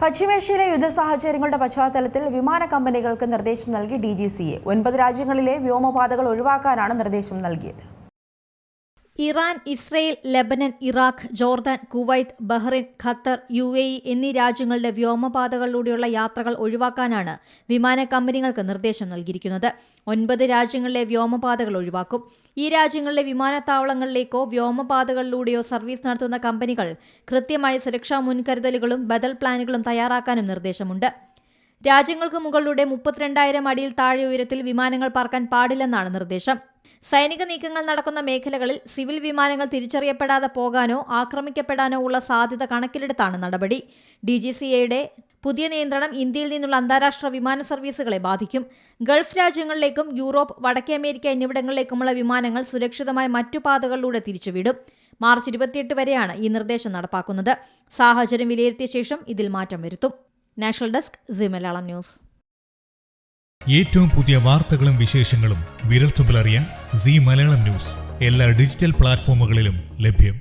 പശ്ചിമേഷ്യയിലെ യുദ്ധ സാഹചര്യങ്ങളുടെ പശ്ചാത്തലത്തിൽ വിമാന കമ്പനികൾക്ക് നിർദ്ദേശം നൽകി DGCA. 9 രാജ്യങ്ങളിലെ വ്യോമപാതകൾ ഒഴിവാക്കാനാണ് നിർദ്ദേശം നൽകിയത്. Iran, Israel, Lebanon, Iraq, Jordan, Kuwait, Bahrain, Qatar, UAE എന്നീ രാജ്യങ്ങളുടെ വ്യോമപാതകളിലൂടെയുള്ള യാത്രകൾ ഒഴിവാക്കാനാണ് വിമാന കമ്പനികൾക്ക് നിർദ്ദേശം നൽകിയിരിക്കുന്നത്. 9 രാജ്യങ്ങളിലെ വ്യോമപാതകൾ ഒഴിവാക്കും. ഈ രാജ്യങ്ങളിലെ വിമാനത്താവളങ്ങളിലേക്കോ വ്യോമപാതകളിലൂടെയോ സർവീസ് നടത്തുന്ന കമ്പനികൾ കൃത്യമായ സുരക്ഷാ മുൻകരുതലുകളും ബദൽ പ്ലാനുകളും തയ്യാറാക്കാനും നിർദ്ദേശമുണ്ട്. രാജ്യങ്ങൾക്ക് മുകളിലൂടെ 32,000 അടിയിൽ താഴെ ഉയരത്തിൽ വിമാനങ്ങൾ പറക്കാൻ പാടില്ലെന്നാണ് നിർദ്ദേശം. സൈനിക നീക്കങ്ങൾ നടക്കുന്ന മേഖലകളിൽ സിവിൽ വിമാനങ്ങൾ തിരിച്ചറിയപ്പെടാതെ പോകാനോ ആക്രമിക്കപ്പെടാനോ ഉള്ള സാധ്യത കണക്കിലെടുത്താണ് നടപടി. DGCAയുടെ പുതിയ നിയന്ത്രണം ഇന്ത്യയിൽ നിന്നുള്ള അന്താരാഷ്ട്ര വിമാന സർവീസുകളെ ബാധിക്കും. ഗൾഫ് രാജ്യങ്ങളിലേക്കും യൂറോപ്പ്, വടക്കേ അമേരിക്ക എന്നിവിടങ്ങളിലേക്കുമുള്ള വിമാനങ്ങൾ സുരക്ഷിതമായ മറ്റു പാതകളിലൂടെ തിരിച്ചുവിടും. മാർച്ച് 28 വരെയാണ് ഈ നിർദ്ദേശം നടപ്പാക്കുന്നത്. സാഹചര്യം വിലയിരുത്തിയ ശേഷം ഇതിൽ മാറ്റം വരുത്തും. National desk, C Malayalam news. ഏറ്റവും പുതിയ വാർത്തകളും വിശേഷങ്ങളും വിരൽത്തുമ്പിലറിയാൻ സി മലയാളം ന്യൂസ് എല്ലാ ഡിജിറ്റൽ പ്ലാറ്റ്ഫോമുകളിലും ലഭ്യം.